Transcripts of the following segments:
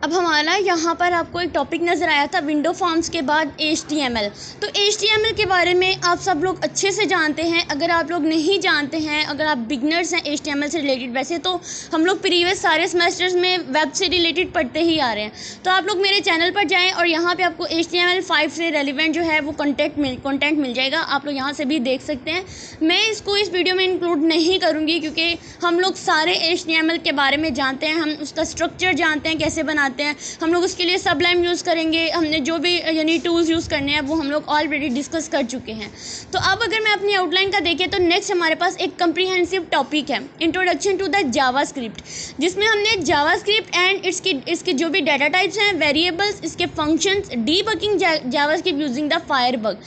अब हमारा यहाँ पर आपको एक टॉपिक नज़र आया था विंडो फॉर्म्स के बाद HTML। तो HTML के बारे में आप सब लोग अच्छे से जानते हैं। अगर आप लोग नहीं जानते हैं, अगर आप बिगनर्स हैं HTML से रिलेटेड, वैसे तो हम लोग प्रीवियस सारे सेमेस्टर्स में वेब से रिलेटेड पढ़ते ही आ रहे हैं, तो आप लोग मेरे चैनल पर जाएँ और यहाँ पर आपको HTML5 से रेलिवेंट जो है वो कंटेंट मिल जाएगा। आप लोग यहाँ से भी देख सकते हैं। मैं इसको इस वीडियो में इंक्लूड नहीं करूँगी क्योंकि हम लोग सारे HTML के बारे में जानते हैं, हम उसका स्ट्रक्चर जानते हैं कैसे बनाते हैं। हम लोग उसके लिए सबलाइम यूज़ करेंगे, हमने जो भी यानी टूल्स यूज़ करने हैं वो हम लोग ऑलरेडी डिस्कस कर चुके हैं। तो अब अगर मैं अपनी आउटलाइन का देखें तो नेक्स्ट हमारे पास एक कम्प्रीहेंसिव टॉपिक है, इंट्रोडक्शन टू द जावास्क्रिप्ट, जिसमें हमने जावास्क्रिप्ट एंड इसके जो भी डाटा टाइप्स हैं, वेरिएबल्स, इसके functions, debugging JavaScript using the Firebug.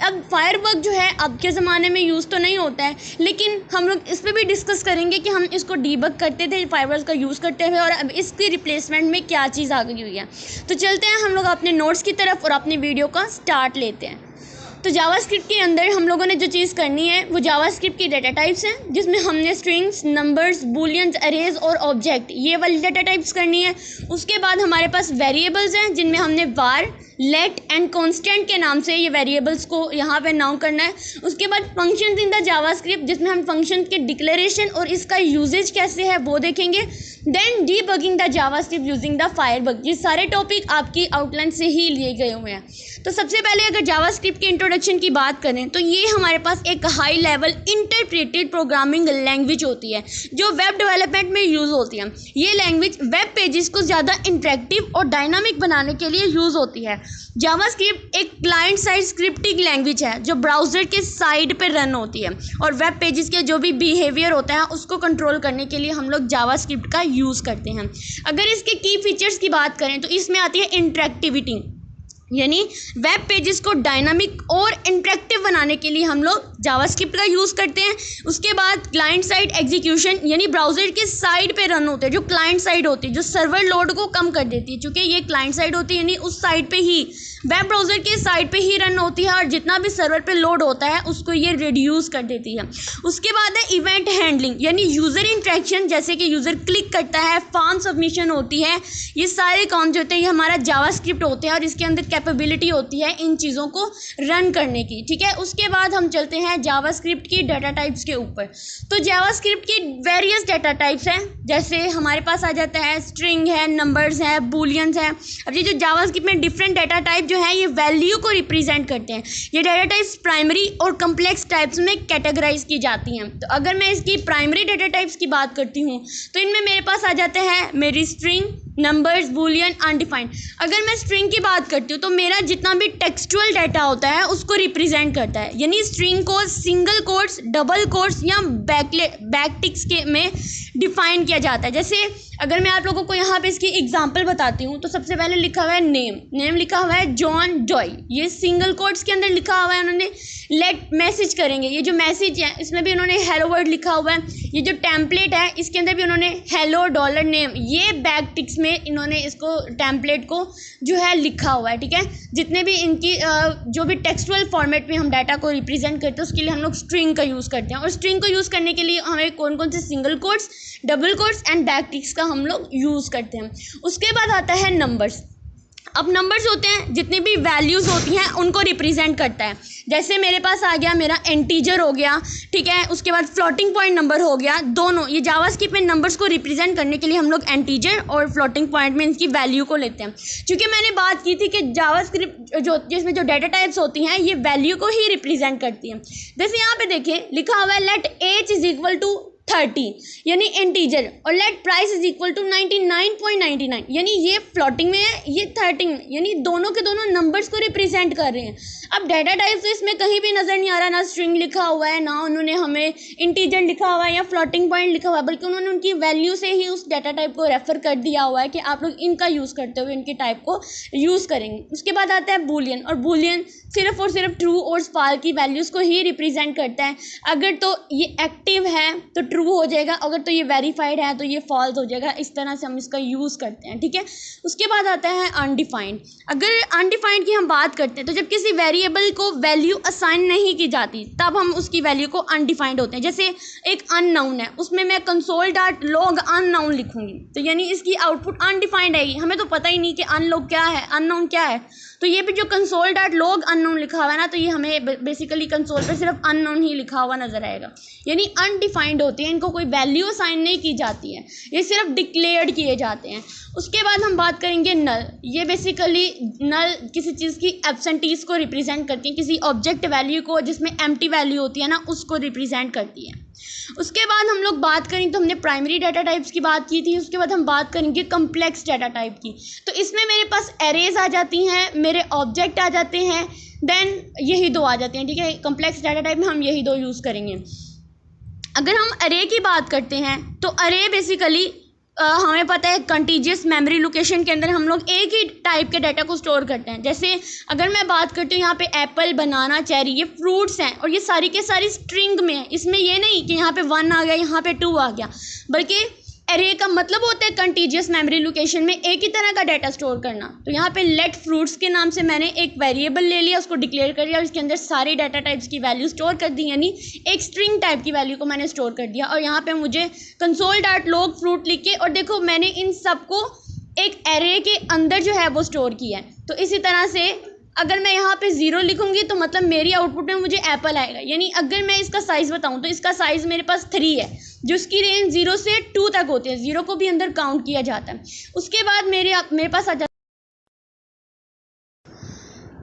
अब फायरबग जो है अब के ज़माने में यूज़ तो नहीं होता है, लेकिन हम लोग इस पर भी डिस्कस करेंगे कि हम इसको डीबग करते थे, फायरबग का यूज़ करते हुए, और अब इसकी रिप्लेसमेंट में क्या चीज़ आ गई हुई है। तो चलते हैं हम लोग अपने नोट्स की तरफ और अपनी वीडियो का स्टार्ट लेते हैं। तो जावास्क्रिप्ट के अंदर हम लोगों ने जो चीज़ करनी है वो जावास्क्रिप्ट की डाटा टाइप्स हैं, जिसमें हमने स्ट्रिंग्स, नंबर्स, बूलियंस, अरेज और ऑब्जेक्ट, ये वाली डाटा टाइप्स करनी है। उसके बाद हमारे पास वेरिएबल्स हैं, जिनमें हमने वार, लेट एंड कांस्टेंट के नाम से ये वेरिएबल्स को यहाँ पे नाउन करना है। उसके बाद फंक्शंस इन द जावास्क्रिप्ट, जिसमें हम फंक्शन के डिक्लेरेशन और इसका यूजेज कैसे है वो देखेंगे। Then debugging the JavaScript using the Firebug. ये सारे टॉपिक आपकी आउटलाइन से ही लिए गए हुए हैं। तो सबसे पहले अगर जावास्क्रिप्ट के इंट्रोडक्शन की बात करें तो ये हमारे पास एक high level interpreted programming language होती है जो वेब डेवलपमेंट में यूज़ होती है। ये लैंग्वेज वेब पेजेस को ज़्यादा इंटरेक्टिव और डायनामिक बनाने के लिए यूज़ होती है। जावास्क्रिप्ट एक क्लाइंट साइड स्क्रिप्टिंग लैंग्वेज है जो ब्राउज़र के साइड पे रन होती है, और वेब पेजेस के जो भी बिहेवियर होता है उसको कंट्रोल करने के लिए हम लोग जावास्क्रिप्ट का यूज़ करते हैं। अगर इसके की फीचर्स की बात करें तो इसमें आती है इंटरेक्टिविटी, यानी वेब पेजेस को डायनामिक और इंटरेक्टिव बनाने के लिए हम लोग जावास्क्रिप्ट का यूज़ करते हैं। उसके बाद क्लाइंट साइड एग्जीक्यूशन, यानी ब्राउज़र के साइड पे रन होते हैं, जो क्लाइंट साइड होती है, जो सर्वर लोड को कम कर देती है, क्योंकि ये क्लाइंट साइड होती है, यानी उस साइड पे ही वेब ब्राउज़र के साइड पे ही रन होती है, और जितना भी सर्वर पे लोड होता है उसको ये रिड्यूस कर देती है। उसके बाद है इवेंट हैंडलिंग, यानी यूज़र इंटरेक्शन, जैसे कि यूज़र क्लिक करता है, फॉर्म सबमिशन होती है, ये सारे काम जो होते हैं ये हमारा जावास्क्रिप्ट होते हैं, और इसके अंदर कैपेबिलिटी होती है इन चीज़ों को रन करने की। ठीक है, उसके बाद हम चलते हैं जावास्क्रिप्ट की डाटा टाइप्स के ऊपर। तो जावास्क्रिप्ट की वेरियस डाटा टाइप्स हैं, जैसे हमारे पास आ जाता है स्ट्रिंग है, नंबर्स है, बूलियंस है। अब ये जो जावास्क्रिप्ट में डिफरेंट डाटा टाइप जो है ये वैल्यू को रिप्रेजेंट करते हैं। ये डाटा टाइप्स प्राइमरी और कम्प्लेक्स टाइप्स में कैटेगराइज की जाती हैं। तो अगर मैं इसकी प्राइमरी डाटा टाइप्स की बात करती हूँ तो इनमें मेरे पास आ जाते हैं मेरी स्ट्रिंग, नंबर्स, बूलियन, अनडिफाइंड। अगर मैं स्ट्रिंग की बात करती हूँ तो मेरा जितना भी टेक्सचुअल डाटा होता है उसको रिप्रेजेंट करता है, यानी स्ट्रिंग को सिंगल कोट्स, डबल कोट्स या बैकटिक्स के में डिफाइन किया जाता है। जैसे अगर मैं आप लोगों को यहाँ पे इसकी एग्जांपल बताती हूँ तो सबसे पहले लिखा हुआ है नेम लिखा हुआ है जॉन डॉय, ये सिंगल कोट्स के अंदर लिखा हुआ है। उन्होंने लेट मैसेज करेंगे, ये जो मैसेज है इसमें भी उन्होंने हेलो वर्ड लिखा हुआ है। ये जो टेम्पलेट है इसके अंदर भी उन्होंने हेलो डॉलर नेम, ये बैकटिक्स में इन्होंने इसको टेम्पलेट को जो है लिखा हुआ है। ठीक है, जितने भी इनकी जो भी टेक्सचुअल फॉर्मेट में हम डाटा को रिप्रेजेंट करते हैं उसके लिए हम लोग स्ट्रिंग का यूज़ करते हैं, और स्ट्रिंग को यूज़ करने के लिए हमें कौन कौन से single quotes, double quotes and backticks का हम लोग यूज़ करते हैं। उसके बाद आता है नंबर्स। अब नंबर्स होते हैं जितनी भी वैल्यूज़ होती हैं उनको रिप्रेजेंट करता है। जैसे मेरे पास आ गया मेरा इंटीजर हो गया, ठीक है, उसके बाद फ्लोटिंग पॉइंट नंबर हो गया, दोनों ये जावास्क्रिप्ट में नंबर्स को रिप्रेजेंट करने के लिए हम लोग इंटीजर और फ्लोटिंग पॉइंट में इनकी वैल्यू को लेते हैं। क्योंकि मैंने बात की थी कि जावास्क्रिप्ट जो जिसमें जो डाटा टाइप्स होती हैं ये वैल्यू को ही रिप्रेजेंट करती हैं। जैसे यहाँ पे देखें लिखा हुआ है let age is equal to 30, यानी इंटीजर, और let price is equal to 99.99, यानी ये फ्लोटिंग में है, ये 30 में, यानी दोनों के दोनों नंबर्स को रिप्रेजेंट कर रहे हैं। अब डाटा टाइप तो इसमें कहीं भी नज़र नहीं आ रहा, ना स्ट्रिंग लिखा हुआ है, ना उन्होंने हमें इंटीजर लिखा हुआ है या फ्लोटिंग पॉइंट लिखा हुआ है, बल्कि उन्होंने उनकी वैल्यू से ही उस डाटा टाइप को रेफर कर दिया हुआ है कि आप लोग इनका यूज़ करते हुए इनके टाइप को यूज़ करेंगे। उसके बाद आता है बूलियन, और बूलियन सिर्फ और सिर्फ ट्रू और फॉल्स की वैल्यूज़ को ही रिप्रेजेंट करता है। अगर तो ये एक्टिव है तो ट्रू हो जाएगा, अगर तो ये वेरीफाइड है तो ये फॉल्स हो जाएगा। इस तरह से हम इसका यूज़ करते हैं, ठीक है। उसके बाद आता है अनडिफाइंड। अगर अनडिफाइंड की हम बात करते हैं तो जब किसी वेरिएबल को वैल्यू असाइन नहीं की जाती तब हम उसकी वैल्यू को अनडिफाइंड होते हैं। जैसे एक अननाउन है, उसमें मैं कंसोल डॉट लॉग अननाउन लिखूंगी तो यानी इसकी आउटपुट अनडिफाइंड आएगी, हमें तो पता ही नहीं कि अनलॉग क्या है, अननाउन क्या है। तो ये भी जो कंसोल डॉट लॉग अननोन लिखा हुआ है ना, तो ये हमें बेसिकली कंसोल पर सिर्फ अननोन ही लिखा हुआ नजर आएगा, यानी अनडिफाइंड होती है, इनको कोई वैल्यू असाइन नहीं की जाती है, ये सिर्फ डिक्लेयर्ड किए जाते हैं। उसके बाद हम बात करेंगे नल। ये बेसिकली नल किसी चीज़ की एब्सेंटीज को रिप्रेजेंट करती है, किसी ऑब्जेक्ट वैल्यू को जिसमें एम्प्टी वैल्यू होती है ना, उसको रिप्रेजेंट करती है। उसके बाद हम लोग बात करेंगे तो हमने प्राइमरी डाटा टाइप्स की बात की थी, उसके बाद हम बात करेंगे कम्प्लेक्स डाटा टाइप की। तो इसमें मेरे पास एरेज आ जाती हैं, मेरे ऑब्जेक्ट आ जाते हैं, देन यही दो आ जाते हैं, ठीक है। कम्प्लेक्स डाटा टाइप में हम यही दो यूज़ करेंगे। अगर हम अरे की बात करते हैं तो अरे बेसिकली हमें पता है कंटीजियस मेमोरी लोकेशन के अंदर हम लोग एक ही टाइप के डाटा को स्टोर करते हैं। जैसे अगर मैं बात करती हूँ यहाँ पे एप्पल, बनाना, चेरी, ये फ्रूट्स हैं और ये सारी के सारी स्ट्रिंग में है। इसमें ये नहीं कि यहाँ पे 1 आ गया, यहाँ पे 2 आ गया, बल्कि एरे का मतलब होता है कंटीजियस मेमोरी लोकेशन में एक ही तरह का डाटा स्टोर करना। तो यहाँ पे लेट फ्रूट्स के नाम से मैंने एक वेरिएबल ले लिया, उसको डिक्लेयर कर लिया और इसके अंदर सारी डाटा टाइप्स की वैल्यू स्टोर कर दी, यानी एक स्ट्रिंग टाइप की वैल्यू को मैंने स्टोर कर दिया। और यहाँ पे मुझे कंसोल डॉट लॉग फ्रूट लिख के, और देखो मैंने इन सबको एक एरे के अंदर जो है वो स्टोर किया है। तो इसी तरह से अगर मैं यहाँ पे 0 लिखूंगी तो मतलब मेरी आउटपुट में मुझे एप्पल आएगा, यानी अगर मैं इसका साइज़ बताऊँ तो इसका साइज़ मेरे पास 3 है, जो इसकी रेंज 0 से 2 तक होती है, 0 को भी अंदर काउंट किया जाता है। उसके बाद मेरे पास आ जाता,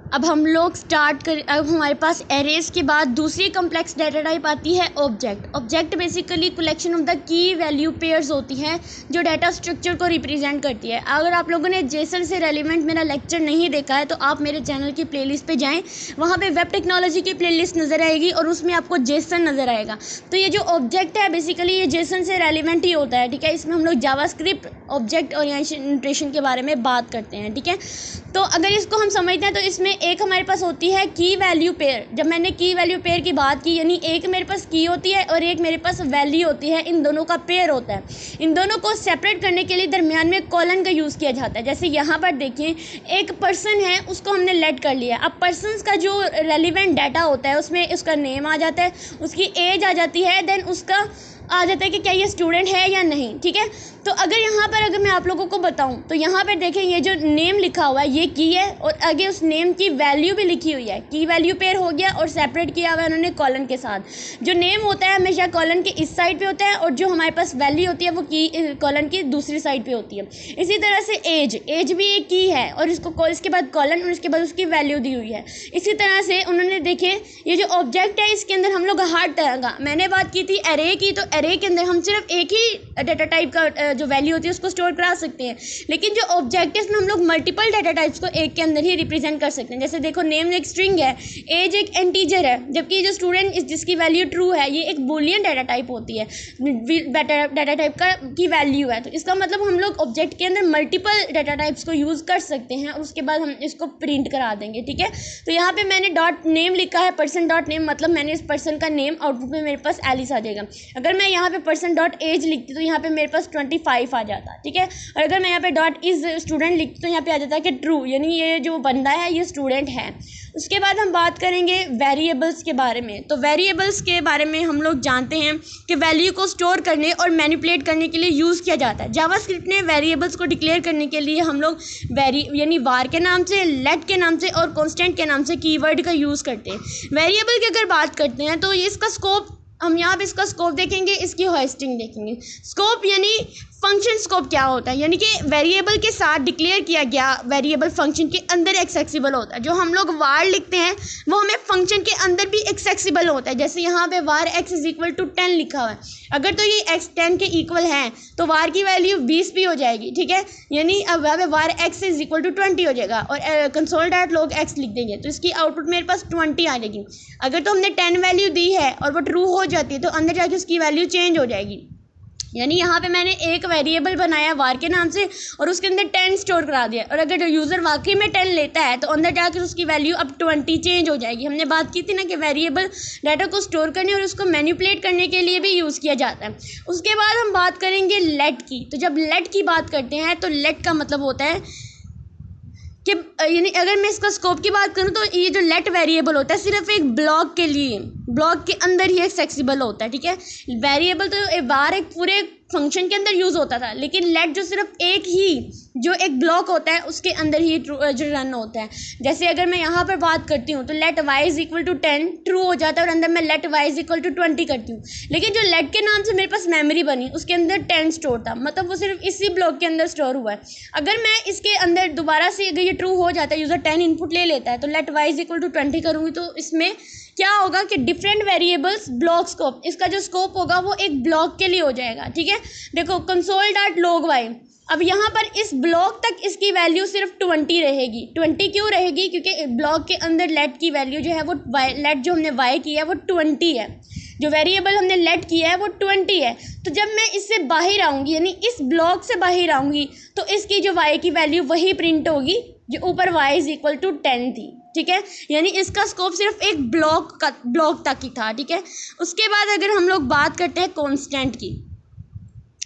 अब हम लोग अब हमारे पास एरेज के बाद दूसरी कम्प्लेक्स डाटा टाइप आती है object. Object basically collection of the key value pairs होती हैं जो डाटा स्ट्रक्चर को रिप्रेजेंट करती है। अगर आप लोगों ने जेसन से रेलिवेंट मेरा लेक्चर नहीं देखा है तो आप मेरे चैनल की प्लेलिस्ट पे जाएं, वहाँ पे वेब टेक्नोलॉजी की प्लेलिस्ट नज़र आएगी और उसमें आपको जेसन नज़र आएगा। तो ये जो ऑब्जेक्ट है बेसिकली ये जेसन से रेलिवेंट ही होता है, ठीक है। इसमें हम लोग जावास्क्रिप्ट ऑब्जेक्ट ओरिएंटेशन के बारे में बात करते हैं, ठीक है। तो अगर इसको हम समझते हैं तो इसमें एक हमारे पास होती है की वैल्यू पेयर। जब मैंने की वैल्यू पेयर की बात की, यानी एक मेरे पास की होती है और एक मेरे पास वैल्यू होती है, इन दोनों का पेयर होता है। इन दोनों को सेपरेट करने के लिए दरमियान में कॉलन का यूज़ किया जाता है। जैसे यहाँ पर देखिए एक पर्सन है, उसको हमने लेट कर लिया। अब पर्सन का जो रेलिवेंट डाटा होता है उसमें उसका नेम आ जाता है, उसकी एज आ जाती है, देन उसका आ जाता है कि क्या ये स्टूडेंट है या नहीं, ठीक है। तो अगर मैं आप लोगों को बताऊं तो यहाँ पर देखें ये जो नेम लिखा हुआ है ये की है और आगे उस नेम की वैल्यू भी लिखी हुई है। की वैल्यू पेयर हो गया और सेपरेट किया हुआ है उन्होंने कॉलन के साथ। जो नेम होता है हमेशा कॉलन के इस साइड पे होता है और जो हमारे पास वैल्यू होती है वो की कॉलन की दूसरी साइड पे होती है। इसी तरह से एज भी एक की है और इसके बाद कॉलन और इसके बाद उसकी वैल्यू दी हुई है। इसी तरह से उन्होंने देखे ये जो ऑब्जेक्ट है इसके अंदर हम लोग हर तरह का, मैंने बात की थी एरे की, तो एरे के अंदर हम सिर्फ एक ही डाटा टाइप का जो वैल्यू होती है उसको स्टोर करा सकते हैं, लेकिन जो ऑब्जेक्ट है इसमें हम लोग मल्टीपल डाटा टाइप्स को एक के अंदर ही रिप्रेजेंट कर सकते हैं। जैसे देखो नेम एक स्ट्रिंग है, एज एक इंटीजर है, जबकि जो स्टूडेंट जिसकी वैल्यू ट्रू है ये एक बूलियन डाटा टाइप होती है, डाटा टाइप की वैल्यू है। तो इसका मतलब हम लोग ऑब्जेक्ट के अंदर मल्टीपल डाटा टाइप्स को यूज़ कर सकते हैं और उसके बाद हम इसको प्रिंट करा देंगे, ठीक है। तो यहाँ पे मैंने डॉट नेम लिखा है, पर्सन डॉट नेम, मतलब मैंने इस पर्सन का नेम, आउटपुट में मेरे पास एलिस आ जाएगा। अगर मैं यहाँ पे पर्सन डॉट एज लिखती तो यहाँ पे मेरे पास 25 आ जाता, ठीक है। और अगर मैं यहाँ पे डॉट इज स्टूडेंट लिखती तो यहाँ पे आ जाता है कि ट्रू, यानी ये जो बंदा है ये स्टूडेंट है। उसके बाद हम बात करेंगे वेरिएबल्स के बारे में। तो वेरिएबल्स के बारे में हम लोग जानते हैं कि वैल्यू को स्टोर करने और मैनिपुलेट करने के लिए यूज़ किया जाता है। जावास्क्रिप्ट ने वेरिएबल्स को डिक्लेयर करने के लिए हम लोग यानी वार के नाम से, लेट के नाम से और कॉन्स्टेंट के नाम से कीवर्ड का यूज़ करते हैं। वेरिएबल की अगर बात करते हैं तो ये इसका स्कोप, हम यहाँ पे इसका स्कोप देखेंगे, इसकी होस्टिंग देखेंगे। स्कोप यानी फंक्शन स्कोप क्या होता है, यानी कि वेरिएबल के साथ डिक्लेयर किया गया वेरिएबल फंक्शन के अंदर एक्सेसिबल होता है। जो हम लोग वार लिखते हैं वो हमें फंक्शन के अंदर भी एक्सेसिबल होता है। जैसे यहाँ पे वार x इज इक्वल टू 10 लिखा हुआ है, अगर तो ये x 10 के इक्वल है तो वार की वैल्यू 20 भी हो जाएगी, ठीक है। यानी अब वहाँ पे वार x इज इक्वल टू 20 हो जाएगा और कंसोल डॉट लॉग x लिख देंगे तो इसकी आउटपुट मेरे पास 20 आ जाएगी। अगर तो हमने 10 वैल्यू दी है और वो ट्रू हो जाती है तो अंदर जाके उसकी वैल्यू चेंज हो जाएगी। यानी यहाँ पे मैंने एक वेरिएबल बनाया var के नाम से और उसके अंदर 10 स्टोर करा दिया, और अगर यूज़र वाकई में 10 लेता है तो अंदर जाकर उसकी वैल्यू अब 20 चेंज हो जाएगी। हमने बात की थी ना कि वेरिएबल डाटा को स्टोर करने और उसको मैनिपुलेट करने के लिए भी यूज़ किया जाता है। उसके बाद हम बात करेंगे लेट की। तो जब लेट की बात करते हैं तो लेट का मतलब होता है कि यानी अगर मैं इसका स्कोप की बात करूं तो ये जो लेट वेरिएबल होता है सिर्फ एक ब्लॉक के लिए, ब्लॉक के अंदर ही एक्सेसिबल होता है, ठीक है। वेरिएबल तो बाहर एक पूरे फंक्शन के अंदर यूज़ होता था, लेकिन लेट जो सिर्फ एक ही जो एक ब्लॉक होता है उसके अंदर ही जो रन होता है। जैसे अगर मैं यहाँ पर बात करती हूँ तो let y is equal to 10 true हो जाता है और अंदर मैं let y is equal to 20 करती हूँ, लेकिन जो लेट के नाम से मेरे पास मेमोरी बनी उसके अंदर 10 स्टोर था, मतलब वो सिर्फ इसी ब्लॉक के अंदर स्टोर हुआ है। अगर मैं इसके अंदर दोबारा से अगर ये ट्रू हो जाता है, यूज़र 10 इनपुट ले लेता है, तो let y is equal to 20 करूँगी तो इसमें क्या होगा कि डिफरेंट वेरिएबल्स ब्लॉक स्कोप, इसका जो स्कोप होगा वो एक ब्लॉक के लिए हो जाएगा, ठीक है। देखो कंसोल डॉट लॉग वाई, अब यहाँ पर इस ब्लॉक तक इसकी वैल्यू सिर्फ 20 रहेगी। 20 क्यों रहेगी? क्योंकि ब्लॉक के अंदर लेट की वैल्यू जो है वो लेट जो हमने वाई किया है वो 20 है, जो वेरिएबल हमने लेट किया है वो 20 है। तो जब मैं इससे बाहर आऊँगी यानी इस ब्लॉक से बाहर आऊँगी तो इसकी जो वाई की वैल्यू वही प्रिंट होगी जो ऊपर y इज इक्वल टू 10 थी, ठीक है। यानी इसका स्कोप सिर्फ एक ब्लॉक तक ही था, ठीक है। उसके बाद अगर हम लोग बात करते हैं कांस्टेंट की,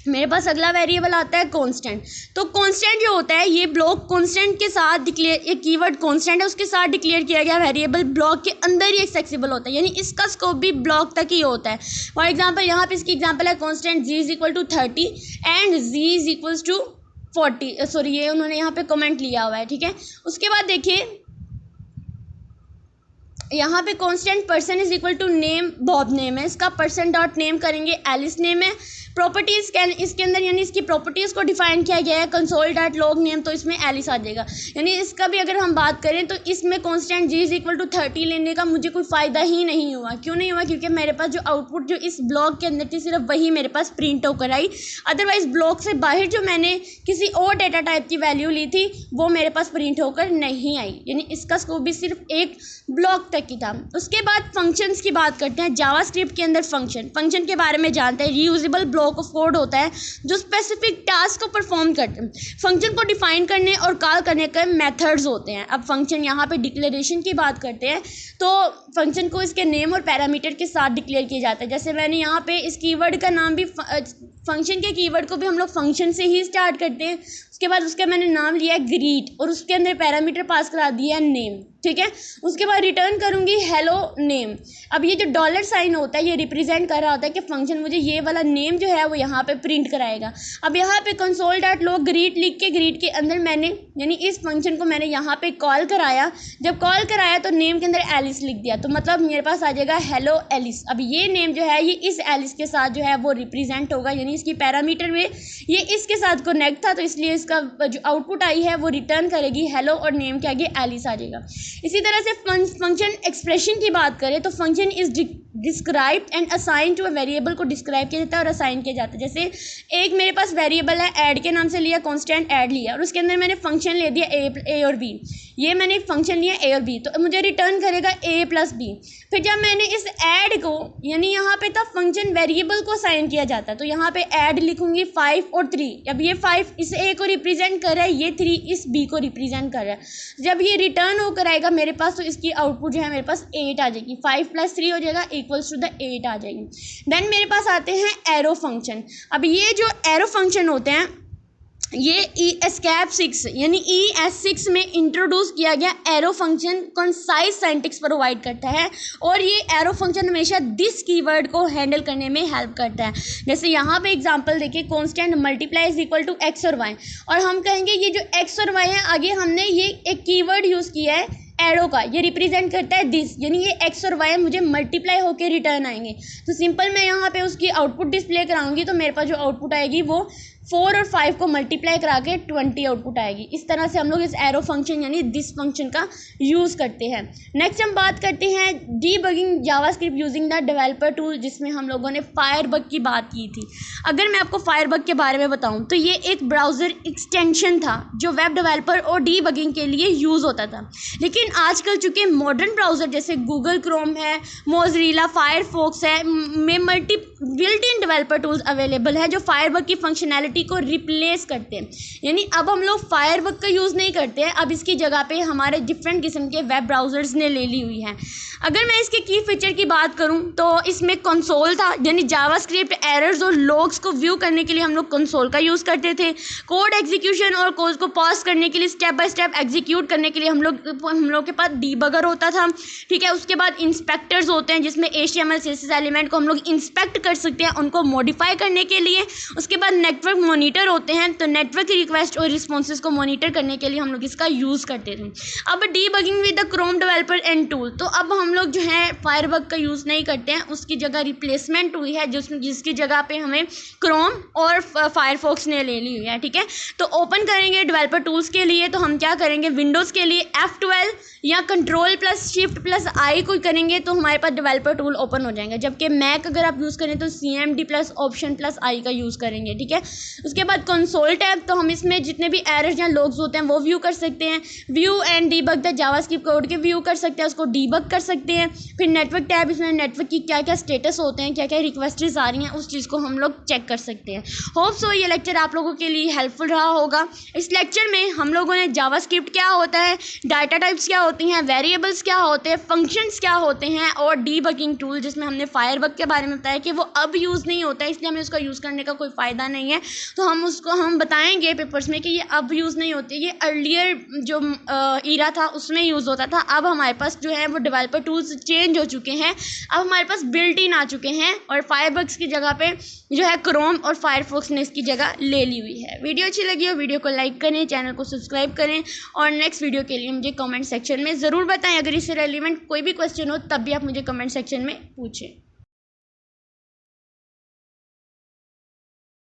मेरे पास अगला वेरिएबल आता है कांस्टेंट। तो कांस्टेंट जो होता है ये ब्लॉक कांस्टेंट के साथ डिक्लेयर, एक कीवर्ड कांस्टेंट है उसके साथ डिक्लेयर किया गया वेरिएबल ब्लॉक के अंदर ही एक्सेसिबल होता है, यानी इसका स्कोप भी ब्लॉक तक ही होता है। फॉर एग्जांपल यहाँ पे इसकी एग्जांपल है constant z is equal to 30 and z is equals to 40, sorry ये उन्होंने यहाँ पे कमेंट लिया हुआ है, ठीक है। उसके बाद देखिए यहाँ पे constant person is equal to name, Bob name है, इसका पर्सन डॉट नेम करेंगे एलिस नेम है। प्रॉपर्टीज़ इसके अंदर यानी इसकी प्रॉपर्टीज़ को डिफाइन किया गया है कंसोल डॉट लॉग नेम, तो इसमें एलिस आ जाएगा। यानी इसका भी अगर हम बात करें तो इसमें constant g is equal to 30 लेने का मुझे कोई फ़ायदा ही नहीं हुआ। क्यों नहीं हुआ? क्योंकि मेरे पास जो आउटपुट जो इस ब्लॉक के अंदर थी सिर्फ वही मेरे पास प्रिंट होकर आई, अदरवाइज ब्लॉक से बाहर जो मैंने किसी और डेटा टाइप की वैल्यू ली थी वो मेरे पास प्रिंट होकर नहीं आई, यानी इसका स्कोप भी सिर्फ एक ब्लॉक तक की था। उसके बाद फंक्शंस की बात करते हैं। जावास्क्रिप्ट के अंदर फंक्शन के बारे में जानते हैं। रीयूजेबल ब्लॉक ऑफ कोड होता है जो स्पेसिफिक टास्क को परफॉर्म करते हैं। फंक्शन को डिफाइन करने और कॉल करने के मेथड्स होते हैं। अब फंक्शन यहाँ पे डिक्लेरेशन की बात करते हैं तो फंक्शन को इसके नेम और पैरामीटर के साथ डिक्लेयर किया जाता है। जैसे मैंने यहाँ पे इस कीवर्ड का नाम भी, फंक्शन के कीवर्ड को भी हम लोग फंक्शन से ही स्टार्ट करते हैं। उसके बाद उसका मैंने नाम लिया है ग्रीट और उसके अंदर पैरामीटर पास करा दिया है नेम, ठीक है। उसके बाद रिटर्न करूँगी हेलो नेम। अब ये जो डॉलर साइन होता है ये रिप्रेजेंट कर रहा होता है कि फंक्शन मुझे ये वाला नेम जो है वो यहाँ पे प्रिंट कराएगा। अब यहाँ पे कंसोल डॉट लॉग ग्रीट लिख के ग्रीट के अंदर मैंने यानी इस फंक्शन को मैंने यहाँ पे कॉल कराया। जब कॉल कराया तो नेम के अंदर एलिस लिख दिया, तो मतलब मेरे पास आ जाएगा हेलो एलिस। अब ये नेम जो है ये इस एलिस के साथ जो है वो रिप्रेजेंट होगा, यानी इसकी पैरामीटर में ये इसके साथ कनेक्ट था, तो इसलिए इसका जो आउटपुट आई है वो रिटर्न करेगी हेलो और नेम के आगे एलिस आ जाएगा। इसी तरह से फंक्शन एक्सप्रेशन की बात करें तो function is describe and assign to a variable को डिस्क्राइब किया जाता है और असाइन किया जाता है। जैसे एक मेरे पास वेरिएबल है ऐड के नाम से लिया, कांस्टेंट ऐड लिया और उसके अंदर मैंने फंक्शन ले दिया ए और बी। ये मैंने फंक्शन लिया ए और बी तो मुझे रिटर्न करेगा ए प्लस बी। फिर जब मैंने इस ऐड को यानी यहाँ पे था फंक्शन वेरिएबल को असाइन किया जाता है, तो यहाँ पे ऐड लिखूंगी 5 और 3। अब ये 5 इस ए को रिप्रेजेंट कर रहा है, ये 3 इस बी को रिप्रेजेंट कर रहा है। जब ये रिटर्न होकर आएगा मेरे पास तो इसकी आउटपुट जो है मेरे पास 8 आ जाएगी। 5 + 3 हो जाएगा इक्वल्स टू द 8 आ जाएगी। देन मेरे पास आते हैं एरो फंक्शन। अब ये जो एरो फंक्शन होते हैं ये एस्केप 6 यानी ES6 में इंट्रोड्यूस किया गया arrow function concise syntax provide करता है और ये एरो फंक्शन हमेशा दिस कीवर्ड को हैंडल करने में हेल्प करता है। जैसे यहाँ पे एग्जांपल देखिए constant multiply is equal to x और y और हम कहेंगे ये जो x और y है आगे हमने ये एक कीवर्ड यूज़ किया है एरो का, ये रिप्रेजेंट करता है दिस, यानी ये x और y मुझे मल्टीप्लाई होके रिटर्न आएंगे। तो सिंपल मैं यहाँ पे उसकी आउटपुट डिस्प्ले कराऊंगी तो मेरे पास जो आउटपुट आएगी वो 4 और 5 को मल्टीप्लाई करा के 20 आउटपुट आएगी। इस तरह से हम लोग इस एरो फंक्शन यानी दिस फंक्शन का यूज़ करते हैं। नेक्स्ट हम बात करते हैं debugging JavaScript using the developer tool, जिसमें हम लोगों ने फायरबग की बात की थी। अगर मैं आपको फायरबग के बारे में बताऊं तो ये एक ब्राउज़र एक्सटेंशन था जो वेब डेवलपर और डीबगिंग के लिए यूज़ होता था। लेकिन आजकल चूँकि मॉडर्न ब्राउज़र जैसे गूगल क्रोम है, मोज़िला फायरफॉक्स है, में multi built in developer tools available है जो फायरबग की फंक्शनैलिटी को रिप्लेस करते हैं। यानी अब हम लोग फायरबग का यूज़ नहीं करते हैं, अब इसकी जगह पे हमारे डिफरेंट किस्म के वेब ब्राउज़र्स ने ले ली हुई है। अगर मैं इसके की फीचर की बात करूं तो इसमें कंसोल था, यानी जावास्क्रिप्ट एरर्स और लॉग्स को व्यू करने के लिए हम लोग कंसोल का यूज़ करते थे। कोड एग्जीक्यूशन और कोड को पॉज करने के लिए, स्टेप बाय स्टेप एग्जीक्यूट करने के लिए हम लोग के पास डीबगर होता था। ठीक है, उसके बाद इंस्पेक्टर्स होते हैं जिसमें HTML CSS एलिमेंट को हम लोग इंस्पेक्ट कर सकते हैं उनको मॉडिफाई करने के लिए। उसके बाद नेटवर्क मॉनिटर होते हैं, तो नेटवर्क रिक्वेस्ट और रिस्पॉन्सेज को मॉनिटर करने के लिए हम लोग इसका यूज़ करते थे। अब debugging with the Chrome developer and tool, तो अब हम लोग जो है फायरबग का यूज़ नहीं करते हैं, उसकी जगह रिप्लेसमेंट हुई है जिसकी जगह पे हमें क्रोम और फायरफॉक्स ने ले ली हुई है। ठीक है, तो ओपन करेंगे डेवलपर टूल्स के लिए तो हम क्या करेंगे, विंडोज़ के लिए F12 या Ctrl+Shift+I को करेंगे तो हमारे पास डेवलपर टूल ओपन हो जाएंगे। जबकि मैक अगर आप यूज़ करें तो CMD+Option+I का यूज़ करेंगे। ठीक है, उसके बाद कंसोल टैब, तो हम इसमें जितने भी एरर्स या लॉग्स होते हैं वो व्यू कर सकते हैं। View and debug the JavaScript code के व्यू कर सकते हैं, उसको डीबग कर सकते हैं। फिर नेटवर्क टैब, इसमें नेटवर्क की क्या क्या स्टेटस होते हैं, क्या क्या रिक्वेस्ट्स आ रही हैं, उस चीज़ को हम लोग चेक कर सकते हैं। होप सो ये लेक्चर आप लोगों के लिए हेल्पफुल रहा होगा। इस लेक्चर में हम लोगों ने जावास्क्रिप्ट क्या होता है, डाटा टाइप्स क्या होती हैं, वेरिएबल्स क्या होते हैं, फंक्शंस क्या होते हैं और डीबगिंग टूल जिसमें हमने फायरबग के बारे में बताया कि वो अब यूज़ नहीं होता है, इसलिए हमें उसका यूज़ करने का कोई फ़ायदा नहीं है। तो हम बताएंगे पेपर्स में कि ये अब यूज़ नहीं होती, ये अर्लियर जो ईरा था उसमें यूज़ होता था। अब हमारे पास जो है वो डेवलपर टूल्स चेंज हो चुके हैं, अब हमारे पास बिल्ट इन आ चुके हैं और फायरबग्स की जगह पे जो है क्रोम और फायरफॉक्स ने इसकी जगह ले ली हुई है। वीडियो अच्छी लगी हो वीडियो को लाइक करें, चैनल को सब्सक्राइब करें और नेक्स्ट वीडियो के लिए मुझे कमेंट सेक्शन में ज़रूर बताएं। अगर इससे रेलिवेंट कोई भी क्वेश्चन हो तब भी आप मुझे कमेंट सेक्शन में पूछें।